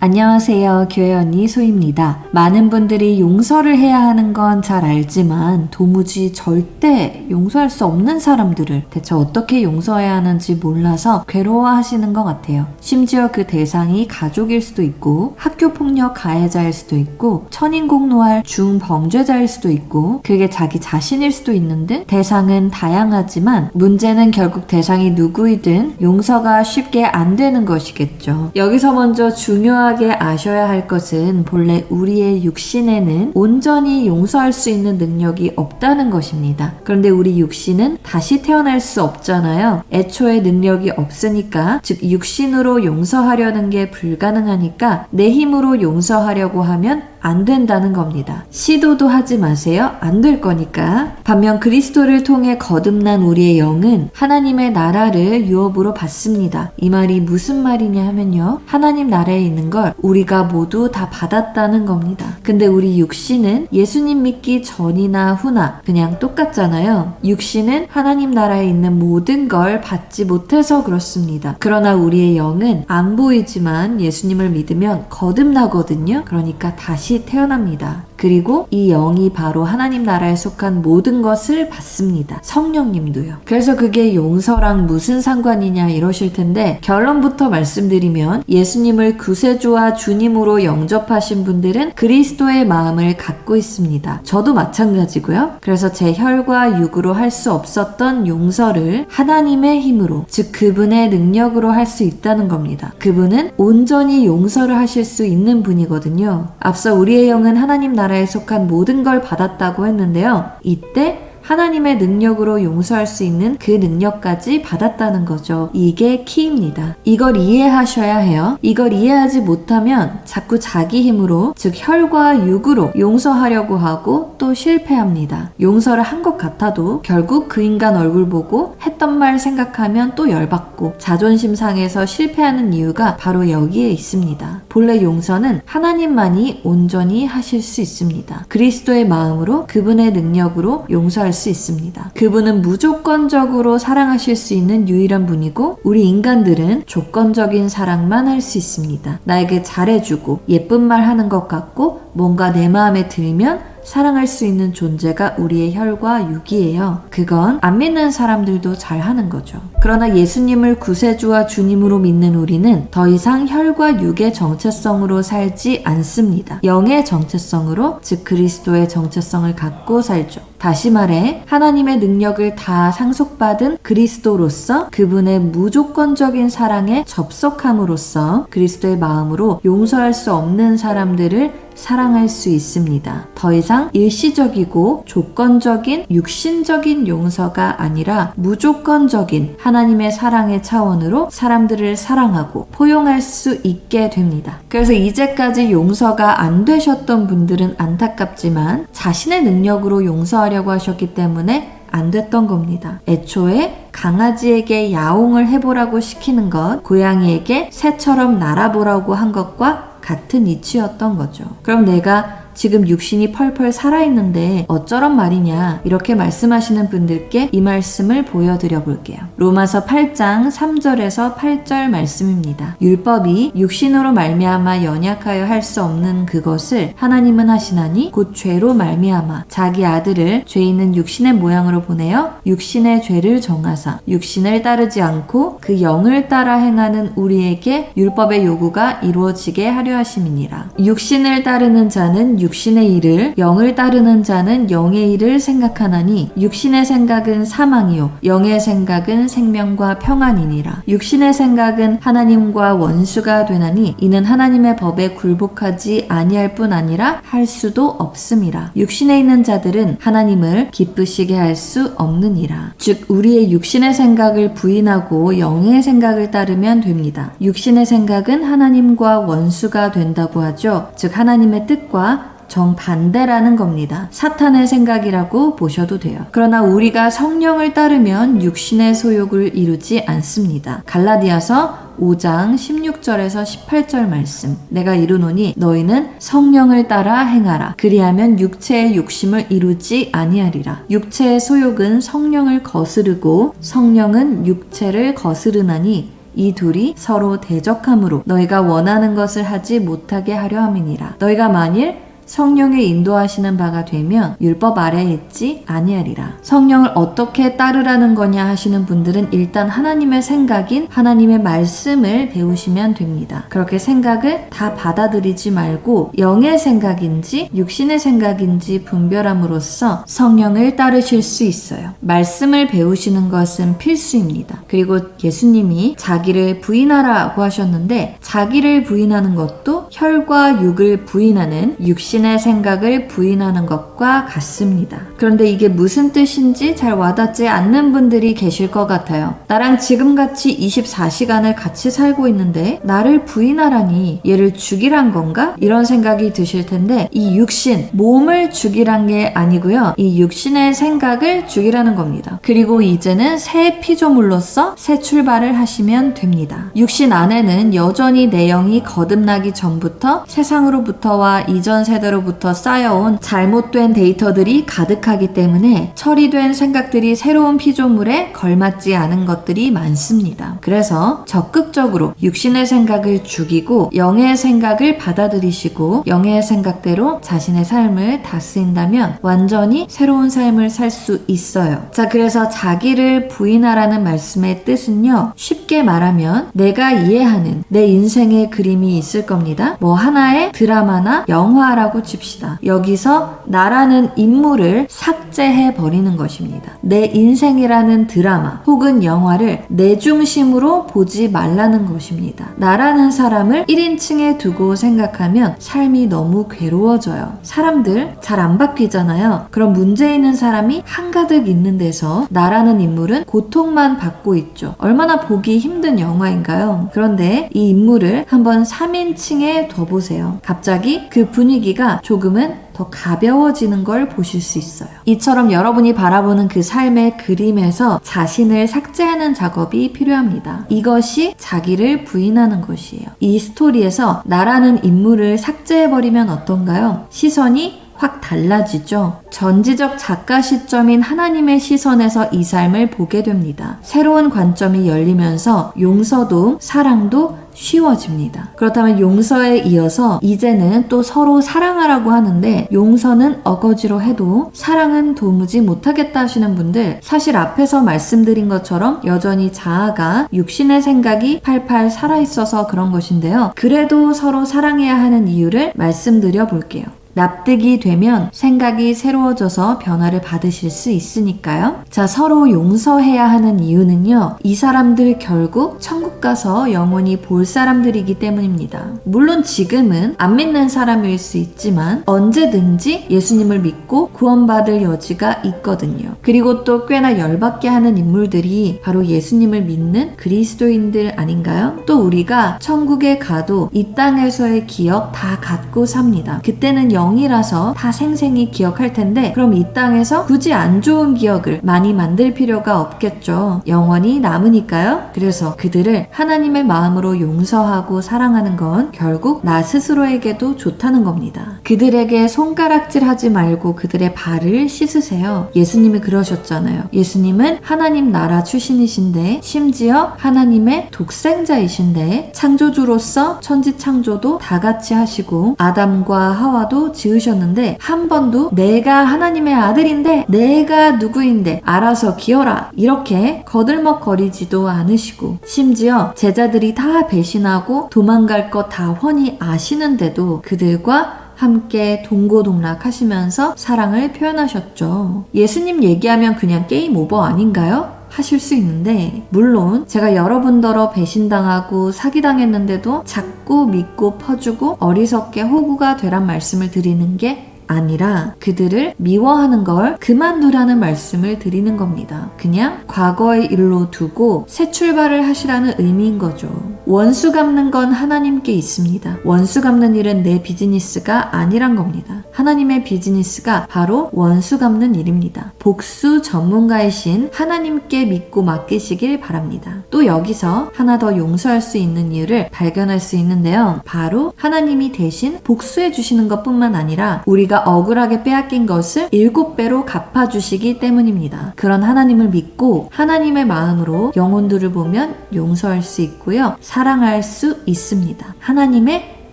안녕하세요. 교회 언니 소희입니다. 많은 분들이 용서를 해야 하는 건 잘 알지만 도무지 절대 용서할 수 없는 사람들을 대체 어떻게 용서해야 하는지 몰라서 괴로워하시는 것 같아요. 심지어 그 대상이 가족일 수도 있고 학교폭력 가해자일 수도 있고 천인공노할 중범죄자일 수도 있고 그게 자기 자신일 수도 있는 등 대상은 다양하지만 문제는 결국 대상이 누구이든 용서가 쉽게 안 되는 것이겠죠. 여기서 먼저 중요하게 아셔야 할 것은 본래 우리의 육신에는 온전히 용서할 수 있는 능력이 없다는 것입니다. 그런데 우리 육신은 다시 태어날 수 없잖아요. 애초에 능력이 없으니까, 즉 육신으로 용서하려는 게 불가능하니까 내 힘으로 용서하려고 하면 안 된다는 겁니다. 시도도 하지 마세요. 안 될 거니까. 반면 그리스도를 통해 거듭난 우리의 영은 하나님의 나라를 유업으로 받습니다. 이 말이 무슨 말이냐 하면요. 하나님 나라에 있는 걸 우리가 모두 다 받았다는 겁니다. 근데 우리 육신은 예수님 믿기 전이나 후나 그냥 똑같잖아요. 육신은 하나님 나라에 있는 모든 걸 받지 못해서 그렇습니다. 그러나 우리의 영은 안 보이지만 예수님을 믿으면 거듭나거든요. 그러니까 다시 태어납니다. 그리고 이 영이 바로 하나님 나라에 속한 모든 것을 받습니다. 성령님도요. 그래서 그게 용서랑 무슨 상관이냐 이러실 텐데 결론부터 말씀드리면 예수님을 구세주와 주님으로 영접하신 분들은 그리스도의 마음을 갖고 있습니다. 저도 마찬가지고요. 그래서 제 혈과 육으로 할 수 없었던 용서를 하나님의 힘으로, 즉 그분의 능력으로 할 수 있다는 겁니다. 그분은 온전히 용서를 하실 수 있는 분이거든요. 앞서 우리의 영은 하나님 나라에 속한 모든 걸 받았다고 했는데요. 이때 하나님의 능력으로 용서할 수 있는 그 능력까지 받았다는 거죠. 이게 키입니다. 이걸 이해하셔야 해요. 이걸 이해하지 못하면 자꾸 자기 힘으로, 즉 혈과 육으로 용서하려고 하고 또 실패합니다. 용서를 한 것 같아도 결국 그 인간 얼굴 보고 했던 말 생각하면 또 열받고 자존심 상해서 실패하는 이유가 바로 여기에 있습니다. 본래 용서는 하나님만이 온전히 하실 수 있습니다. 그리스도의 마음으로 그분의 능력으로 용서할 수 있습니다. 그분은 무조건적으로 사랑하실 수 있는 유일한 분이고 우리 인간들은 조건적인 사랑만 할 수 있습니다. 나에게 잘해주고 예쁜 말 하는 것 같고 뭔가 내 마음에 들면 사랑할 수 있는 존재가 우리의 혈과 육이에요. 그건 안 믿는 사람들도 잘 하는 거죠. 그러나 예수님을 구세주와 주님으로 믿는 우리는 더 이상 혈과 육의 정체성으로 살지 않습니다. 영의 정체성으로, 즉 그리스도의 정체성을 갖고 살죠. 다시 말해 하나님의 능력을 다 상속받은 그리스도로서 그분의 무조건적인 사랑에 접속함으로써 그리스도의 마음으로 용서할 수 없는 사람들을 사랑할 수 있습니다. 더 이상 일시적이고 조건적인 육신적인 용서가 아니라 무조건적인 하나님의 사랑의 차원으로 사람들을 사랑하고 포용할 수 있게 됩니다. 그래서 이제까지 용서가 안 되셨던 분들은 안타깝지만 자신의 능력으로 용서하려고 하셨기 때문에 안 됐던 겁니다. 애초에 강아지에게 야옹을 해보라고 시키는 것, 고양이에게 새처럼 날아보라고 한 것과 같은 이치였던 거죠. 그럼 내가 지금 육신이 펄펄 살아있는데 어쩌란 말이냐 이렇게 말씀하시는 분들께 이 말씀을 보여드려 볼게요. 로마서 8장 3절에서 8절 말씀입니다. 율법이 육신으로 말미암아 연약하여 할 수 없는 그것을 하나님은 하시나니 곧 죄로 말미암아 자기 아들을 죄 있는 육신의 모양으로 보내어 육신의 죄를 정하사 육신을 따르지 않고 그 영을 따라 행하는 우리에게 율법의 요구가 이루어지게 하려 하심이니라. 육신을 따르는 자는 육신의 일을, 영을 따르는 자는 영의 일을 생각하나니 육신의 생각은 사망이요 영의 생각은 생명과 평안이니라. 육신의 생각은 하나님과 원수가 되나니 이는 하나님의 법에 굴복하지 아니할 뿐 아니라 할 수도 없음이라. 육신에 있는 자들은 하나님을 기쁘시게 할 수 없느니라. 즉 우리의 육신의 생각을 부인하고 영의 생각을 따르면 됩니다. 육신의 생각은 하나님과 원수가 된다고 하죠. 즉 하나님의 뜻과 정반대라는 겁니다. 사탄의 생각이라고 보셔도 돼요. 그러나 우리가 성령을 따르면 육신의 소욕을 이루지 않습니다. 갈라디아서 5장 16절에서 18절 말씀. 내가 이르노니 너희는 성령을 따라 행하라. 그리하면 육체의 욕심을 이루지 아니하리라. 육체의 소욕은 성령을 거스르고 성령은 육체를 거스르나니 이 둘이 서로 대적함으로 너희가 원하는 것을 하지 못하게 하려 함이니라. 너희가 만일 성령의 인도하시는 바가 되면 율법 아래에 있지 아니하리라. 성령을 어떻게 따르라는 거냐 하시는 분들은 일단 하나님의 생각인 하나님의 말씀을 배우시면 됩니다. 그렇게 생각을 다 받아들이지 말고 영의 생각인지 육신의 생각인지 분별함으로써 성령을 따르실 수 있어요. 말씀을 배우시는 것은 필수입니다. 그리고 예수님이 자기를 부인하라고 하셨는데 자기를 부인하는 것도 혈과 육을 부인하는 육신의 생각을 부인하는 것과 같습니다. 그런데 이게 무슨 뜻인지 잘 와닿지 않는 분들이 계실 것 같아요. 나랑 지금같이 24시간을 같이 살고 있는데 나를 부인하라니 얘를 죽이란 건가? 이런 생각이 드실 텐데 이 육신, 몸을 죽이란 게 아니고요. 이 육신의 생각을 죽이라는 겁니다. 그리고 이제는 새 피조물로서 새 출발을 하시면 됩니다. 육신 안에는 여전히 내 영이 거듭나기 전부터 세상으로부터와 이전 세대로부터 쌓여온 잘못된 데이터들이 가득하기 때문에 처리된 생각들이 새로운 피조물에 걸맞지 않은 것들이 많습니다. 그래서 적극적으로 육신의 생각을 죽이고 영의 생각을 받아들이시고 영의 생각대로 자신의 삶을 다스린다면 완전히 새로운 삶을 살 수 있어요. 자, 그래서 자기를 부인하라는 말씀의 뜻은요, 쉽게 말하면 내가 이해하는 내 인생의 그림이 있을 겁니다. 뭐 하나의 드라마나 영화라고 칩시다. 여기서 나라는 인물을 삭제해 버리는 것입니다. 내 인생이라는 드라마 혹은 영화를 내 중심으로 보지 말라는 것입니다. 나라는 사람을 1인칭에 두고 생각하면 삶이 너무 괴로워져요. 사람들 잘 안 바뀌잖아요. 그럼 문제 있는 사람이 한가득 있는 데서 나라는 인물은 고통만 받고 있죠. 얼마나 보기 힘든 영화인가요? 그런데 이 인물을 한번 3인칭에 둬보세요. 갑자기 그 분위기가 조금은 더 가벼워지는 걸 보실 수 있어요. 이처럼 여러분이 바라보는 그 삶의 그림에서 자신을 삭제하는 작업이 필요합니다. 이것이 자기를 부인하는 것이에요. 이 스토리에서 나라는 인물을 삭제해버리면 어떤가요? 시선이 확 달라지죠. 전지적 작가 시점인 하나님의 시선에서 이 삶을 보게 됩니다. 새로운 관점이 열리면서 용서도 사랑도 쉬워집니다. 그렇다면 용서에 이어서 이제는 또 서로 사랑하라고 하는데 용서는 어거지로 해도 사랑은 도무지 못하겠다 하시는 분들, 사실 앞에서 말씀드린 것처럼 여전히 자아가 육신의 생각이 팔팔 살아있어서 그런 것인데요. 그래도 서로 사랑해야 하는 이유를 말씀드려 볼게요. 납득이 되면 생각이 새로워져서 변화를 받으실 수 있으니까요. 자, 서로 용서해야 하는 이유는요, 이 사람들 결국 천국 가서 영원히 볼 사람들이기 때문입니다. 물론 지금은 안 믿는 사람일 수 있지만 언제든지 예수님을 믿고 구원받을 여지가 있거든요. 그리고 또 꽤나 열받게 하는 인물들이 바로 예수님을 믿는 그리스도인들 아닌가요? 또 우리가 천국에 가도 이 땅에서의 기억 다 갖고 삽니다. 그때는 영이라서 다 생생히 기억할 텐데 그럼 이 땅에서 굳이 안 좋은 기억을 많이 만들 필요가 없겠죠. 영원히 남으니까요. 그래서 그들을 하나님의 마음으로 용서하고 사랑하는 건 결국 나 스스로에게도 좋다는 겁니다. 그들에게 손가락질하지 말고 그들의 발을 씻으세요. 예수님이 그러셨잖아요. 예수님은 하나님 나라 출신이신데 심지어 하나님의 독생자이신데 창조주로서 천지창조도 다 같이 하시고 아담과 하와도 지으셨는데 한 번도 내가 하나님의 아들인데 내가 누구인데 알아서 기어라 이렇게 거들먹거리지도 않으시고 심지어 제자들이 다 배신하고 도망갈 것 다 훤히 아시는데도 그들과 함께 동고동락하시면서 사랑을 표현하셨죠. 예수님 얘기하면 그냥 게임 오버 아닌가요? 하실 수 있는데 물론 제가 여러분더러 배신당하고 사기당했는데도 자꾸 믿고 퍼주고 어리석게 호구가 되란 말씀을 드리는 게 아니라 그들을 미워하는 걸 그만두라는 말씀을 드리는 겁니다. 그냥 과거의 일로 두고 새 출발을 하시라는 의미인 거죠. 원수 갚는 건 하나님께 있습니다. 원수 갚는 일은 내 비즈니스가 아니란 겁니다. 하나님의 비즈니스가 바로 원수 갚는 일입니다. 복수 전문가이신 하나님께 믿고 맡기시길 바랍니다. 또 여기서 하나 더 용서할 수 있는 이유를 발견할 수 있는데요. 바로 하나님이 대신 복수해 주시는 것뿐만 아니라 우리가 내가 억울하게 빼앗긴 것을 7배로 갚아주시기 때문입니다. 그런 하나님을 믿고 하나님의 마음으로 영혼들을 보면 용서할 수 있고요. 사랑할 수 있습니다. 하나님의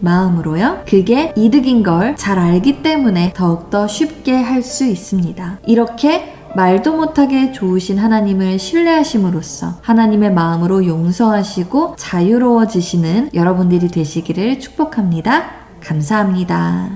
마음으로요. 그게 이득인 걸 잘 알기 때문에 더욱더 쉽게 할 수 있습니다. 이렇게 말도 못하게 좋으신 하나님을 신뢰하심으로써 하나님의 마음으로 용서하시고 자유로워지시는 여러분들이 되시기를 축복합니다. 감사합니다.